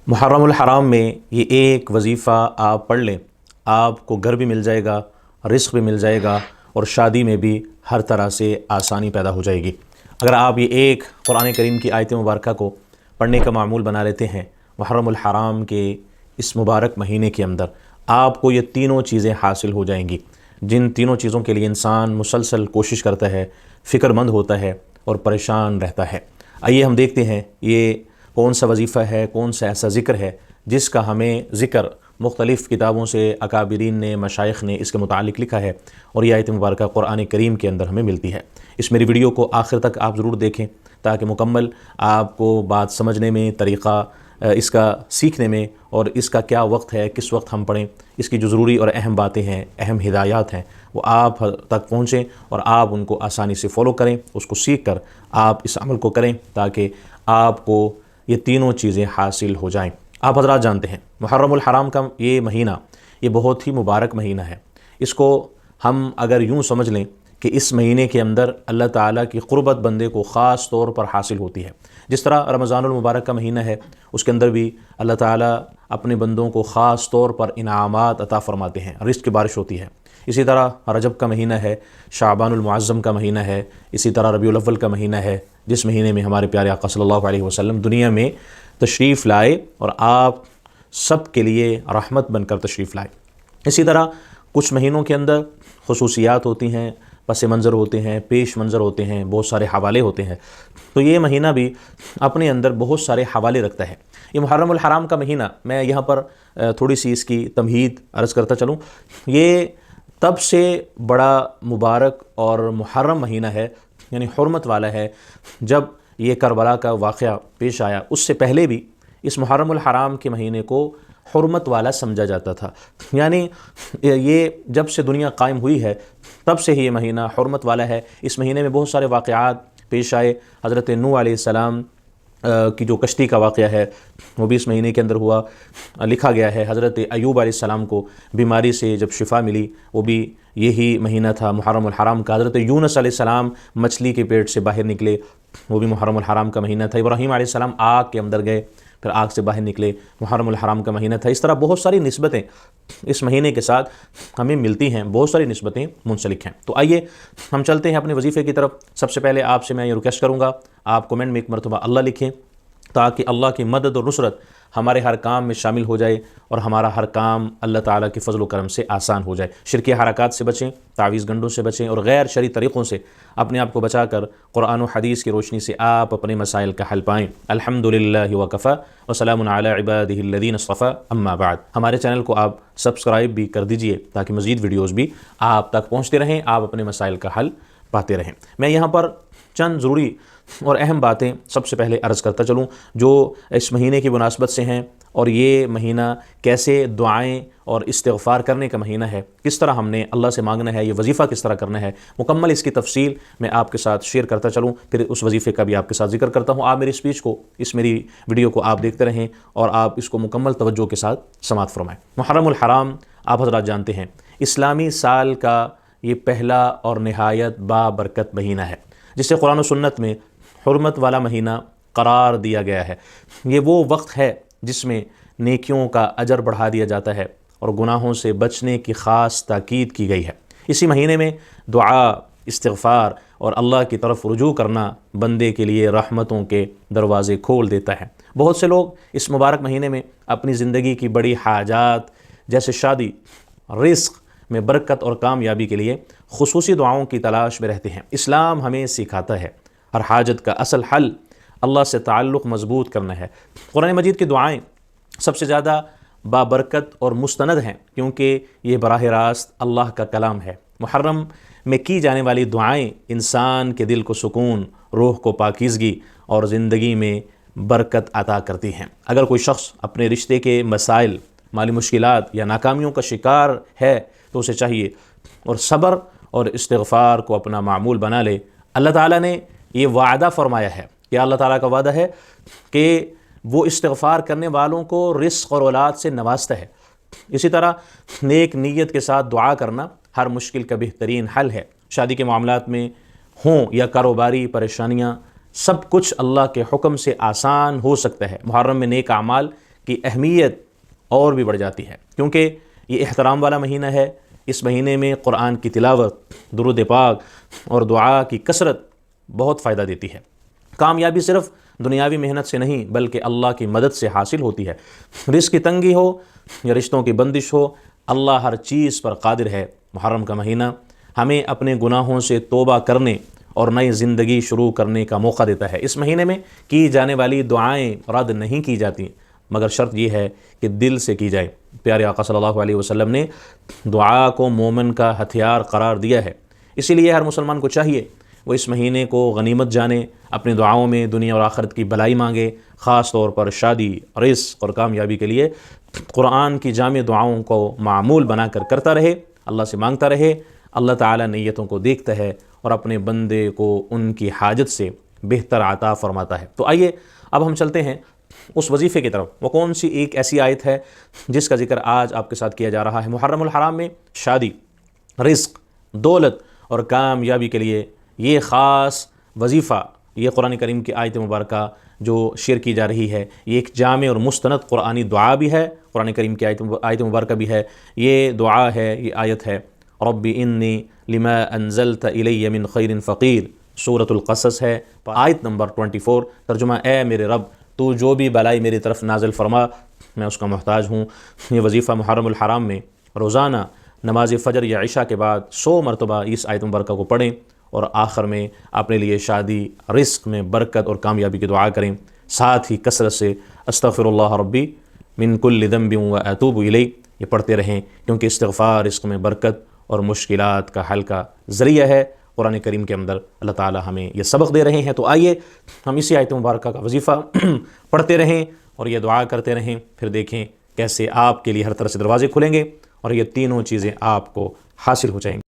محرم الحرام میں یہ ایک وظیفہ آپ پڑھ لیں، آپ کو گھر بھی مل جائے گا، رزق بھی مل جائے گا اور شادی میں بھی ہر طرح سے آسانی پیدا ہو جائے گی۔ اگر آپ یہ ایک قرآن کریم کی آیت مبارکہ کو پڑھنے کا معمول بنا لیتے ہیں محرم الحرام کے اس مبارک مہینے کے اندر، آپ کو یہ تینوں چیزیں حاصل ہو جائیں گی، جن تینوں چیزوں کے لیے انسان مسلسل کوشش کرتا ہے، فکر مند ہوتا ہے اور پریشان رہتا ہے۔ آئیے ہم دیکھتے ہیں یہ کون سا وظیفہ ہے، کون سا ایسا ذکر ہے جس کا ہمیں ذکر مختلف کتابوں سے اکابرین نے، مشائخ نے اس کے متعلق لکھا ہے اور یہ آیت مبارکہ قرآن کریم کے اندر ہمیں ملتی ہے۔ اس میری ویڈیو کو آخر تک آپ ضرور دیکھیں تاکہ مکمل آپ کو بات سمجھنے میں، طریقہ اس کا سیکھنے میں اور اس کا کیا وقت ہے، کس وقت ہم پڑھیں، اس کی جو ضروری اور اہم باتیں ہیں، اہم ہدایات ہیں، وہ آپ تک پہنچیں اور آپ ان کو آسانی سے فالو کریں، اس کو سیکھ کر آپ اس عمل کو کریں تاکہ آپ کو یہ تینوں چیزیں حاصل ہو جائیں۔ آپ حضرات جانتے ہیں محرم الحرام کا یہ مہینہ یہ بہت ہی مبارک مہینہ ہے۔ اس کو ہم اگر یوں سمجھ لیں کہ اس مہینے کے اندر اللہ تعالیٰ کی قربت بندے کو خاص طور پر حاصل ہوتی ہے۔ جس طرح رمضان المبارک کا مہینہ ہے، اس کے اندر بھی اللہ تعالیٰ اپنے بندوں کو خاص طور پر انعامات عطا فرماتے ہیں، رزق کی بارش ہوتی ہے۔ اسی طرح رجب کا مہینہ ہے، شعبان المعظم کا مہینہ ہے، اسی طرح ربیع الاول کا مہینہ ہے، جس مہینے میں ہمارے پیارے آقا صلی اللہ علیہ وسلم دنیا میں تشریف لائے اور آپ سب کے لیے رحمت بن کر تشریف لائے۔ اسی طرح کچھ مہینوں کے اندر خصوصیات ہوتی ہیں، پس منظر ہوتے ہیں، پیش منظر ہوتے ہیں، بہت سارے حوالے ہوتے ہیں۔ تو یہ مہینہ بھی اپنے اندر بہت سارے حوالے رکھتا ہے۔ یہ محرم الحرام کا مہینہ، میں یہاں پر تھوڑی سی اس کی تمہید عرض کرتا چلوں، یہ تب سے بڑا مبارک اور محرم مہینہ ہے، یعنی حرمت والا ہے، جب یہ کربلا کا واقعہ پیش آیا اس سے پہلے بھی اس محرم الحرام کے مہینے کو حرمت والا سمجھا جاتا تھا۔ یعنی یہ جب سے دنیا قائم ہوئی ہے تب سے ہی یہ مہینہ حرمت والا ہے۔ اس مہینے میں بہت سارے واقعات پیش آئے۔ حضرت نوح علیہ السلام کی جو کشتی کا واقعہ ہے وہ بھی اس مہینے کے اندر ہوا، لکھا گیا ہے۔ حضرت ایوب علیہ السلام کو بیماری سے جب شفا ملی وہ بھی یہی مہینہ تھا محرم الحرام کا۔ حضرت یونس علیہ السلام مچھلی کے پیٹ سے باہر نکلے، وہ بھی محرم الحرام کا مہینہ تھا۔ ابراہیم علیہ السلام آگ کے اندر گئے، پھر آگ سے باہر نکلے، محرم الحرام کا مہینہ تھا۔ اس طرح بہت ساری نسبتیں اس مہینے کے ساتھ ہمیں ملتی ہیں، بہت ساری نسبتیں منسلک ہیں۔ تو آئیے ہم چلتے ہیں اپنے وظیفے کی طرف۔ سب سے پہلے آپ سے میں یہ ریکویسٹ کروں گا، آپ کمنٹ میں ایک مرتبہ اللہ لکھیں تاکہ اللہ کی مدد اور نصرت ہمارے ہر کام میں شامل ہو جائے اور ہمارا ہر کام اللہ تعالیٰ کے فضل و کرم سے آسان ہو جائے۔ شرکی حرکات سے بچیں، تعویذ گنڈوں سے بچیں اور غیر شرعی طریقوں سے اپنے آپ کو بچا کر قرآن و حدیث کی روشنی سے آپ اپنے مسائل کا حل پائیں۔ الحمدللہ وکفی وسلام علی عبادہ الذین اصطفی، اما بعد۔ ہمارے چینل کو آپ سبسکرائب بھی کر دیجئے تاکہ مزید ویڈیوز بھی آپ تک پہنچتے رہیں، آپ اپنے مسائل کا حل پاتے رہیں۔ میں یہاں پر چند ضروری اور اہم باتیں سب سے پہلے عرض کرتا چلوں جو اس مہینے کی مناسبت سے ہیں، اور یہ مہینہ کیسے دعائیں اور استغفار کرنے کا مہینہ ہے، کس طرح ہم نے اللہ سے مانگنا ہے، یہ وظیفہ کس طرح کرنا ہے، مکمل اس کی تفصیل میں آپ کے ساتھ شیئر کرتا چلوں، پھر اس وظیفے کا بھی آپ کے ساتھ ذکر کرتا ہوں۔ آپ میری اسپیچ کو، اس میری ویڈیو کو آپ دیکھتے رہیں اور آپ اس کو مکمل توجہ کے ساتھ سماعت فرمائیں۔ محرم الحرام آپ حضرات جانتے ہیں اسلامی سال کا یہ پہلا اور نہایت بابرکت مہینہ ہے، جسے قرآن و سنت میں حرمت والا مہینہ قرار دیا گیا ہے۔ یہ وہ وقت ہے جس میں نیکیوں کا اجر بڑھا دیا جاتا ہے اور گناہوں سے بچنے کی خاص تاکید کی گئی ہے۔ اسی مہینے میں دعا، استغفار اور اللہ کی طرف رجوع کرنا بندے کے لیے رحمتوں کے دروازے کھول دیتا ہے۔ بہت سے لوگ اس مبارک مہینے میں اپنی زندگی کی بڑی حاجات جیسے شادی، رزق میں برکت اور کامیابی کے لیے خصوصی دعاؤں کی تلاش میں رہتے ہیں۔ اسلام ہمیں سکھاتا ہے ہر حاجت کا اصل حل اللہ سے تعلق مضبوط کرنا ہے۔ قرآن مجید کی دعائیں سب سے زیادہ بابرکت اور مستند ہیں کیونکہ یہ براہ راست اللہ کا کلام ہے۔ محرم میں کی جانے والی دعائیں انسان کے دل کو سکون، روح کو پاکیزگی اور زندگی میں برکت عطا کرتی ہیں۔ اگر کوئی شخص اپنے رشتے کے مسائل، مالی مشکلات یا ناکامیوں کا شکار ہے تو اسے چاہیے اور صبر اور استغفار کو اپنا معمول بنا لے۔ اللہ تعالیٰ نے یہ وعدہ فرمایا ہے کہ اللہ تعالیٰ کا وعدہ ہے کہ وہ استغفار کرنے والوں کو رزق اور اولاد سے نوازتا ہے۔ اسی طرح نیک نیت کے ساتھ دعا کرنا ہر مشکل کا بہترین حل ہے۔ شادی کے معاملات میں ہوں یا کاروباری پریشانیاں، سب کچھ اللہ کے حکم سے آسان ہو سکتا ہے۔ محرم میں نیک اعمال کی اہمیت اور بھی بڑھ جاتی ہے، کیونکہ یہ احترام والا مہینہ ہے۔ اس مہینے میں قرآن کی تلاوت، درود پاک اور دعا کی کثرت بہت فائدہ دیتی ہے۔ کامیابی صرف دنیاوی محنت سے نہیں بلکہ اللہ کی مدد سے حاصل ہوتی ہے۔ رزق کی تنگی ہو یا رشتوں کی بندش ہو، اللہ ہر چیز پر قادر ہے۔ محرم کا مہینہ ہمیں اپنے گناہوں سے توبہ کرنے اور نئی زندگی شروع کرنے کا موقع دیتا ہے۔ اس مہینے میں کی جانے والی دعائیں رد نہیں کی جاتی، مگر شرط یہ ہے کہ دل سے کی جائے۔ پیارے آقا صلی اللہ علیہ وسلم نے دعا کو مومن کا ہتھیار قرار دیا ہے، اسی لیے ہر مسلمان کو چاہیے وہ اس مہینے کو غنیمت جانے، اپنی دعاؤں میں دنیا اور آخرت کی بھلائی مانگے، خاص طور پر شادی، رزق اور کامیابی کے لیے قرآن کی جامع دعاؤں کو معمول بنا کر کرتا رہے، اللہ سے مانگتا رہے۔ اللہ تعالیٰ نیتوں کو دیکھتا ہے اور اپنے بندے کو ان کی حاجت سے بہتر عطا فرماتا ہے۔ تو آئیے اب ہم چلتے ہیں اس وظیفے کی طرف۔ وہ کون سی ایک ایسی آیت ہے جس کا ذکر آج آپ کے ساتھ کیا جا رہا ہے؟ محرم الحرام میں شادی، رزق، دولت اور کامیابی کے لیے یہ خاص وظیفہ، یہ قرآن کریم کی آیت مبارکہ جو شیئر کی جا رہی ہے، یہ ایک جامع اور مستند قرآنی دعا بھی ہے، قرآن کریم کی آیت مبارکہ بھی ہے، یہ دعا ہے، یہ آیت ہے۔ رب انی لما انزلت الی من خیر فقیر، سورۃ القصص ہے، آیت نمبر 24۔ ترجمہ: اے میرے رب، تو جو بھی بلائی میری طرف نازل فرما، میں اس کا محتاج ہوں۔ یہ وظیفہ محرم الحرام میں روزانہ نماز فجر یا عشاء کے بعد 100 مرتبہ اس آیت مبارکہ کو پڑھیں، اور آخر میں اپنے لیے شادی، رزق میں برکت اور کامیابی کی دعا کریں۔ ساتھ ہی کثرت سے استغفر اللہ ربی من کل ذنب واتوب الیہ یہ پڑھتے رہیں، کیونکہ استغفار رزق میں برکت اور مشکلات کا حل کا ذریعہ ہے۔ قرآن کریم کے اندر اللہ تعالی ہمیں یہ سبق دے رہے ہیں، تو آئیے ہم اسی آیت مبارکہ کا وظیفہ پڑھتے رہیں اور یہ دعا کرتے رہیں، پھر دیکھیں کیسے آپ کے لیے ہر طرح سے دروازے کھلیں گے اور یہ تینوں چیزیں آپ کو حاصل ہو جائیں گی۔